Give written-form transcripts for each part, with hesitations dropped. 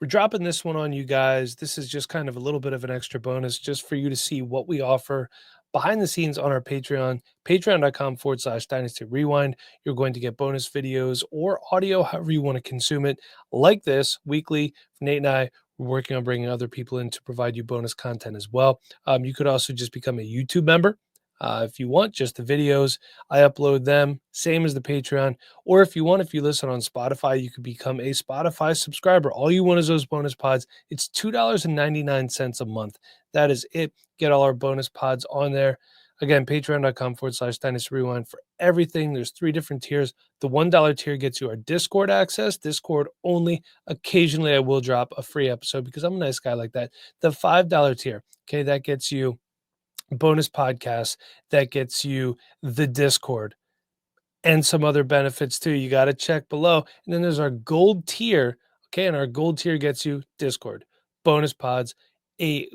We're dropping this one on you guys. This is just kind of a little bit of an extra bonus just for you to see what we offer behind the scenes on our Patreon, patreon.com/Dynasty Rewind. You're going to get bonus videos or audio, however you want to consume it, like this weekly. Nate and I, we're working on bringing other people in to provide you bonus content as well. You could also just become a YouTube member. If you want just the videos, I upload them, same as the Patreon. Or if you want, if you listen on Spotify, you could become a Spotify subscriber. All you want is those bonus pods. It's $2.99 a month. That is it. Get all our bonus pods on there. Again, patreon.com/Dynasty Rewind for everything. There's 3 different tiers. The $1 tier gets you our Discord access, Discord only. Occasionally, I will drop a free episode because I'm a nice guy like that. The $5 tier, okay, that gets you bonus podcasts, that gets you the Discord and some other benefits too. You got to check below. And then there's our gold tier. Okay. And our gold tier gets you Discord, bonus pods, a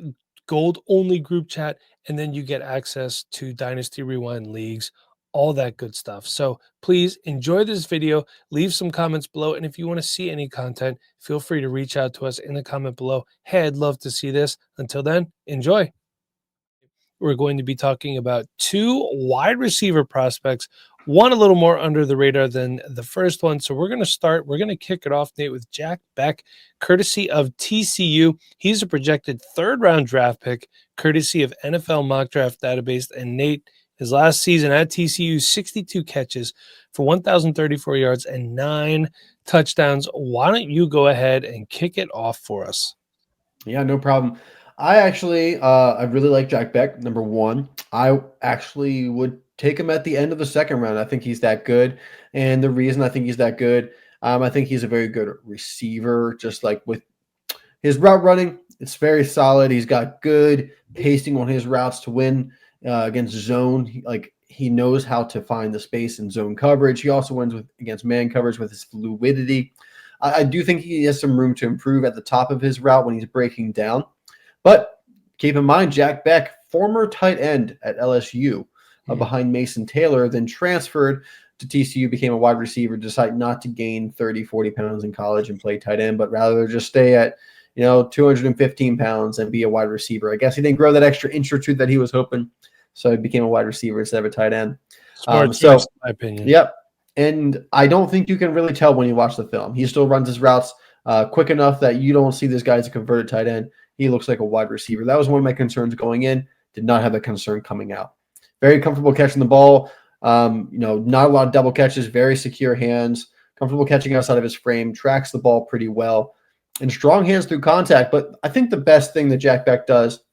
gold only group chat, and then you get access to Dynasty Rewind leagues, all that good stuff. So please enjoy this video, leave some comments below. And if you want to see any content, feel free to reach out to us in the comment below. Hey, I'd love to see this. Until then, enjoy. We're going to be talking about 2 wide receiver prospects, one a little more under the radar than the first one. So we're going to kick it off, Nate, with Jack Bech, courtesy of TCU. He's a projected 3rd-round draft pick, courtesy of NFL Mock Draft Database. And Nate, his last season at TCU, 62 catches for 1,034 yards and 9 touchdowns. Why don't you go ahead and kick it off for us? Yeah, no problem. I really like Jack Bech, number 1. I actually would take him at the end of the 2nd round. I think he's that good. And the reason I think he's that good, I think he's a very good receiver, just like with his route running. It's very solid. He's got good pacing on his routes to win against zone. He knows how to find the space in zone coverage. He also wins against man coverage with his fluidity. I do think he has some room to improve at the top of his route when he's breaking down. But keep in mind, Jack Bech, former tight end at LSU behind Mason Taylor, then transferred to TCU, became a wide receiver, decided not to gain 30, 40 pounds in college and play tight end, but rather just stay at 215 pounds and be a wide receiver. I guess he didn't grow that extra inch or 2 that he was hoping, so he became a wide receiver instead of a tight end. Smart choice, in my opinion. Yep. And I don't think you can really tell when you watch the film. He still runs his routes quick enough that you don't see this guy as a converted tight end. He looks like a wide receiver. That was one of my concerns going in. Did not have that concern coming out. Very comfortable catching the ball. Not a lot of double catches. Very secure hands. Comfortable catching outside of his frame. Tracks the ball pretty well. And strong hands through contact. But I think the best thing that Jack Bech does,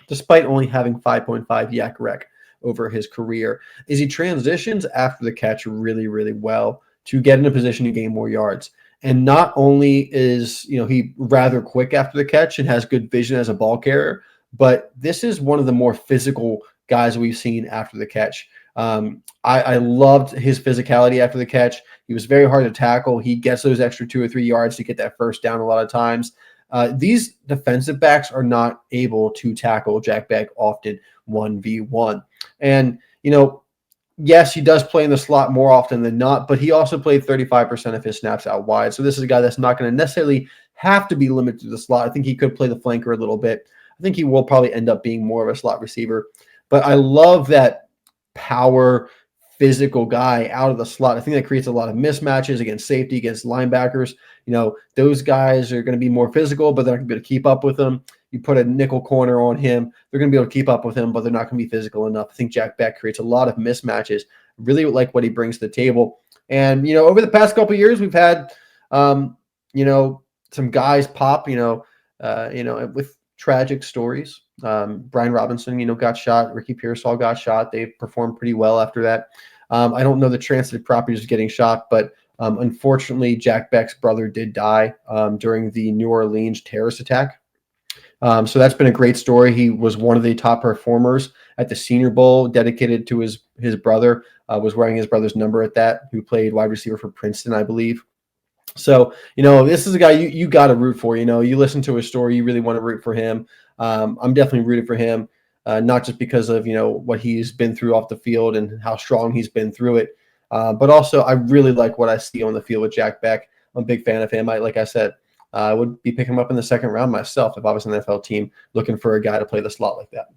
despite only having 5.5 yak rec over his career, is he transitions after the catch really, really well to get in a position to gain more yards. And not only is he rather quick after the catch and has good vision as a ball carrier, but this is one of the more physical guys we've seen after the catch. I loved his physicality after the catch. He was very hard to tackle. He gets those extra 2 or 3 yards to get that first down a lot of times. These defensive backs are not able to tackle Jack Bech often 1v1. And, yes, he does play in the slot more often than not, but he also played 35% of his snaps out wide. So this is a guy that's not going to necessarily have to be limited to the slot. I think he could play the flanker a little bit. I think he will probably end up being more of a slot receiver. But I love that power, physical guy out of the slot. I think that creates a lot of mismatches against safety, against linebackers. Those guys are going to be more physical, but they're not going to be able to keep up with them. You put a nickel corner on him, they're going to be able to keep up with him, but they're not going to be physical enough. I think Jack Bech creates a lot of mismatches. Really like what he brings to the table. And, over the past couple of years, we've had, some guys pop, with tragic stories. Brian Robinson, got shot. Ricky Pearsall got shot. They performed pretty well after that. I don't know the transitive properties of getting shot, but unfortunately, Jack Bech's brother did die during the New Orleans terrorist attack. So that's been a great story. He was one of the top performers at the Senior Bowl, dedicated to his brother, was wearing his brother's number at that, who played wide receiver for Princeton, I believe. So, this is a guy you got to root for. You listen to his story, you really want to root for him. I'm definitely rooting for him, not just because of, what he's been through off the field and how strong he's been through it, but also I really like what I see on the field with Jack Bech. I'm a big fan of him. Like I said, I would be picking him up in the second round myself if I was an NFL team looking for a guy to play the slot like that.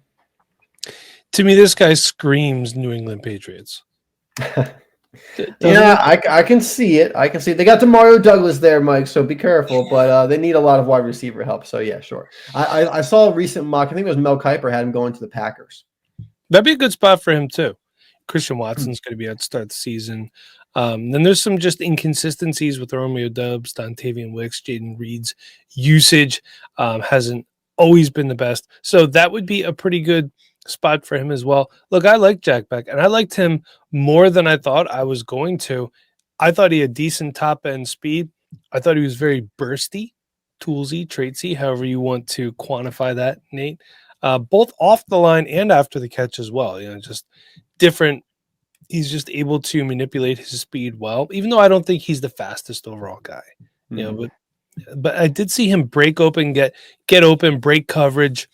To me, this guy screams New England Patriots. Doesn't Yeah, he? I can see it. I can see it. They got Demario Douglas there, Mike, so be careful. But they need a lot of wide receiver help. So, yeah, sure. I saw a recent mock. I think it was Mel Kiper had him going to the Packers. That'd be a good spot for him, too. Christian Watson's going to be out to start the season. Then there's some just inconsistencies with Romeo Doubs, Dontavian Wicks, Jaden Reed's usage hasn't always been the best. So that would be a pretty good spot for him as well. Look, I like Jack Bech, and I liked him more than I thought I was going to. I thought he had decent top-end speed. I thought he was very bursty, toolsy, traitsy, however you want to quantify that, Nate. Both off the line and after the catch as well. Just different. He's just able to manipulate his speed well, even though I don't think he's the fastest overall guy. But I did see him break open, get open, break coverage,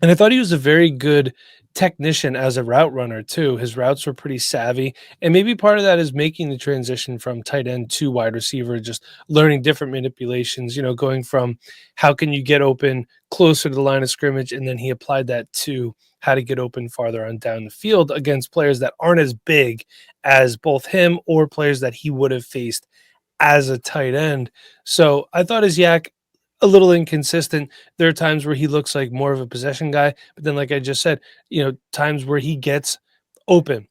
and I thought he was a very good technician as a route runner too. His routes were pretty savvy, and maybe part of that is making the transition from tight end to wide receiver, just learning different manipulations, going from how can you get open closer to the line of scrimmage, and then he applied that to how to get open farther on down the field against players that aren't as big as both him or players that he would have faced as a tight end. So I thought his yak a little inconsistent. There are times where he looks like more of a possession guy, but then, like I just said, times where he gets open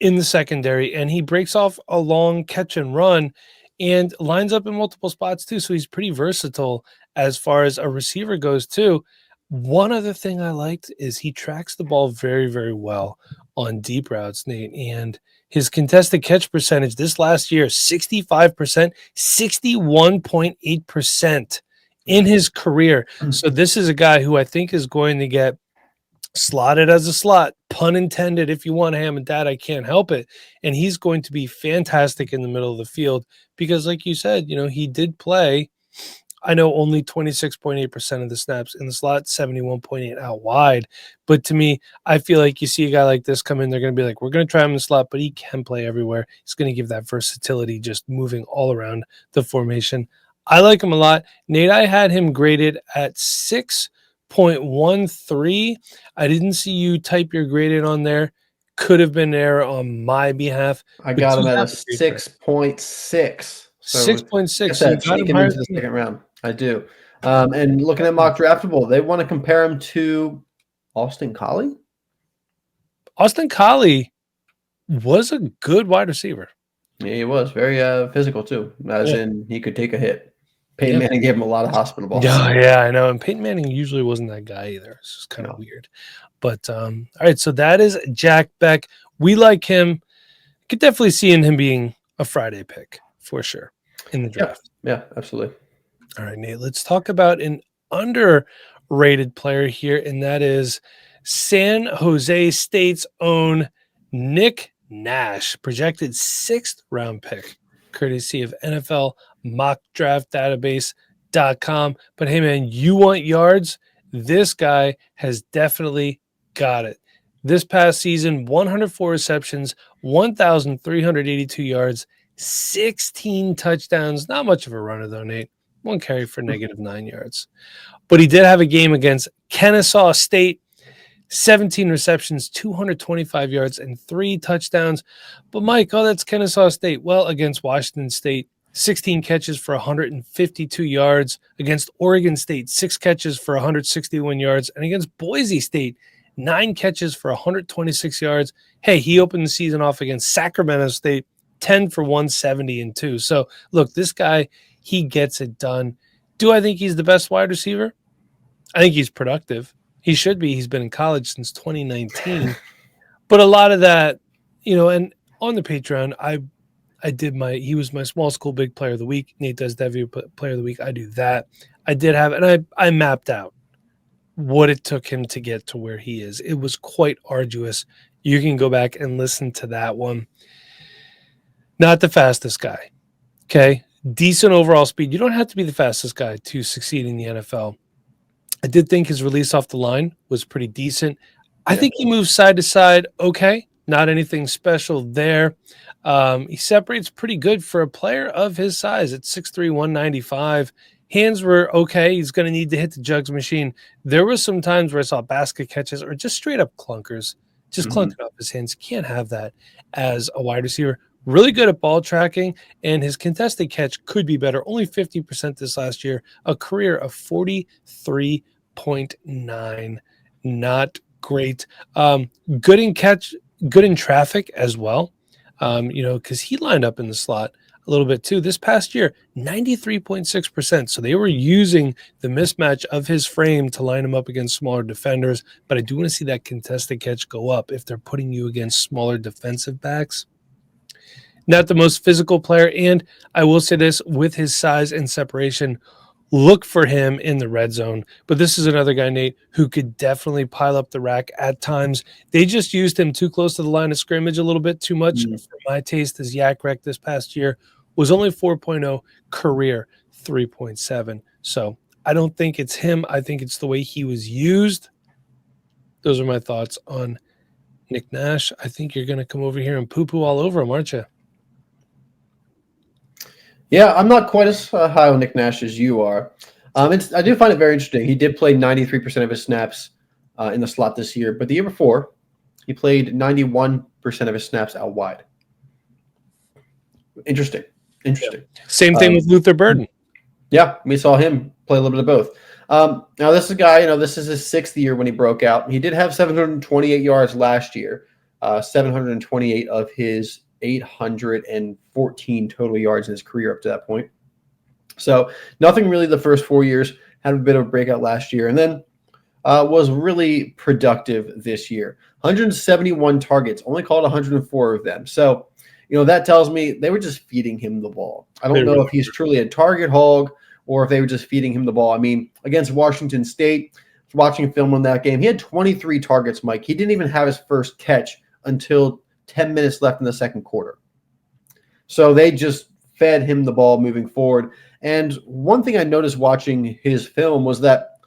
in the secondary and he breaks off a long catch and run and lines up in multiple spots too. So he's pretty versatile as far as a receiver goes too. One other thing I liked is he tracks the ball very, very well on deep routes, Nate, and his contested catch percentage this last year, 65%, 61.8% in his career. So this is a guy who I think is going to get slotted as a slot, pun intended. If you want ham and dad, I can't help it. And he's going to be fantastic in the middle of the field because, like you said, he did play, I know, only 26.8% of the snaps in the slot, 71.8 out wide. But to me, I feel like you see a guy like this come in, they're going to be like, we're going to try him in the slot, but he can play everywhere. He's going to give that versatility, just moving all around the formation. I like him a lot. Nate, I had him graded at 6.13. I didn't see you type your grade in on there. Could have been there on my behalf. I got him at a 6.6. So 6.6. So sneak him into the second round. I do. And looking at Mock Draftable, they want to compare him to Austin Collie. Austin Collie was a good wide receiver. Yeah, he was very physical too, as in he could take a hit. Peyton Manning gave him a lot of hospital balls. Yeah, I know. And Peyton Manning usually wasn't that guy either. It's just kind of weird. But all right, so that is Jack Bech. We like him. Could definitely see him being a Friday pick for sure in the draft. Yeah, absolutely. All right, Nate, let's talk about an underrated player here, and that is San Jose State's own Nick Nash, projected 6th round pick, courtesy of NFL Mock Draft Database.com. But hey, man, you want yards? This guy has definitely got it. This past season, 104 receptions, 1,382 yards, 16 touchdowns. Not much of a runner, though, Nate. One carry for -9 yards. But he did have a game against Kennesaw State, 17 receptions, 225 yards, and 3 touchdowns. But, Mike, that's Kennesaw State. Well, against Washington State, 16 catches for 152 yards. Against Oregon State, 6 catches for 161 yards. And against Boise State, 9 catches for 126 yards. Hey, he opened the season off against Sacramento State, 10 for 170 and 2. So, look, this guy, he gets it done. Do I think he's the best wide receiver? I think he's productive. He should be. He's been in college since 2019. But a lot of that, and on the Patreon, he was my small school big player of the week. Nate does Devy player of the week. I do that. I did have, and I mapped out what it took him to get to where he is. It was quite arduous. You can go back and listen to that one. Not the fastest guy. Okay. Decent overall speed. You don't have to be the fastest guy to succeed in the NFL. I did think his release off the line was pretty decent. I think he moves side to side. Okay. Not anything special there. He separates pretty good for a player of his size at 6'3", 195. Hands were okay. He's going to need to hit the jugs machine. There were some times where I saw basket catches or just straight up clunkers, just Mhm. clunking off his hands. You can't have that as a wide receiver. Really good at ball tracking, and his contested catch could be better. Only 50% this last year, a career of 43.9. Not great. Good in catch, good in traffic as well. Because he lined up in the slot a little bit too. This past year, 93.6%. So they were using the mismatch of his frame to line him up against smaller defenders. But I do want to see that contested catch go up if they're putting you against smaller defensive backs. Not the most physical player. And I will say this, with his size and separation, look for him in the red zone. But this is another guy, Nate, who could definitely pile up the rack at times. They just used him too close to the line of scrimmage a little bit too much Mm. for my taste. His yak rec this past year was only 4.0, career 3.7. So I don't think it's him. I think it's the way he was used. Those are my thoughts on Nick Nash. I think you're going to come over here and poo-poo all over him, aren't you? Yeah, I'm not quite as high on Nick Nash as you are. I do find it very interesting. He did play 93% of his snaps in the slot this year, but the year before, he played 91% of his snaps out wide. Interesting. Interesting. Same thing with Luther Burden. Yeah, we saw him play a little bit of both. Now, this is a guy, this is his 6th year when he broke out. He did have 728 yards last year, 728 of his 814 total yards in his career up to that point. So nothing really the first 4 years. Had a bit of a breakout last year, and then was really productive this year. 171 targets, only called 104 of them. So, that tells me they were just feeding him the ball. I don't know if he's truly a target hog or if they were just feeding him the ball. I mean, against Washington State, watching film on that game, he had 23 targets, Mike. He didn't even have his first catch until 10 minutes left in the second quarter. So they just fed him the ball moving forward. And one thing I noticed watching his film was that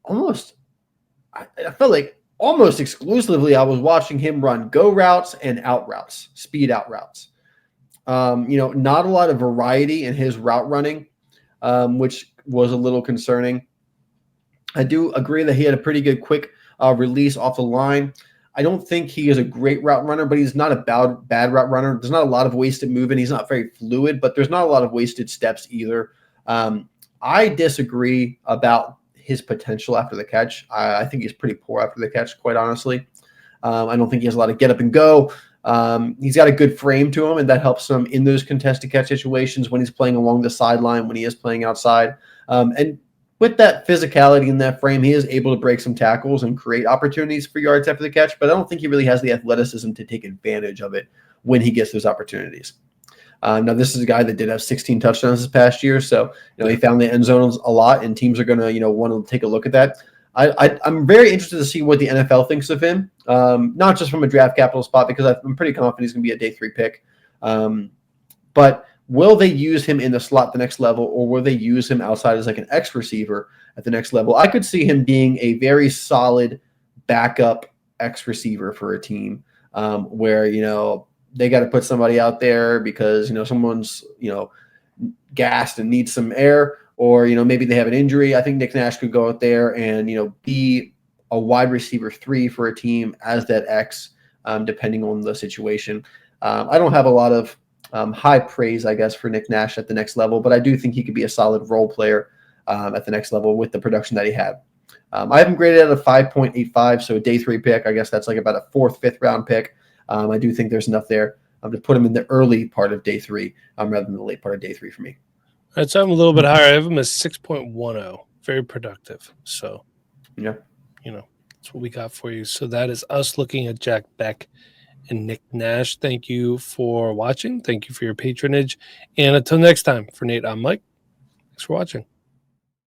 I felt like almost exclusively I was watching him run go routes and out routes, speed out routes. Not a lot of variety in his route running, which was a little concerning. I do agree that he had a pretty good quick release off the line. I don't think he is a great route runner, but he's not a bad route runner. There's not a lot of wasted movement. He's not very fluid, but there's not a lot of wasted steps either. I disagree about his potential after the catch. I think he's pretty poor after the catch, quite honestly. I don't think he has a lot of get up and go. He's got a good frame to him, and that helps him in those contested catch situations when he's playing along the sideline, when he is playing outside. And with that physicality in that frame, he is able to break some tackles and create opportunities for yards after the catch, but I don't think he really has the athleticism to take advantage of it when he gets those opportunities. Now, this is a guy that did have 16 touchdowns this past year, so he found the end zones a lot, and teams are going to want to take a look at that. I'm very interested to see what the NFL thinks of him, not just from a draft capital spot, because I'm pretty confident he's going to be a day 3 pick. But will they use him in the slot the next level, or will they use him outside as like an X receiver at the next level? I could see him being a very solid backup X receiver for a team where, they got to put somebody out there because, someone's, gassed and needs some air, or, maybe they have an injury. I think Nick Nash could go out there and, be a wide receiver 3 for a team as that X, depending on the situation. I don't have a lot of high praise, I guess, for Nick Nash at the next level, but I do think he could be a solid role player at the next level with the production that he had. I have him graded at a 5.85, so a day 3 pick. I guess that's like about a 4th, 5th round pick. I do think there's enough there to put him in the early part of day 3 rather than the late part of day 3 for me. All right, so I'm a little bit higher. I have him as 6.10, very productive. So, yeah, that's what we got for you. So that is us looking at Jack Bech and Nick Nash. Thank you for watching. Thank you for your patronage. And until next time, for Nate, I'm Mike. Thanks for watching.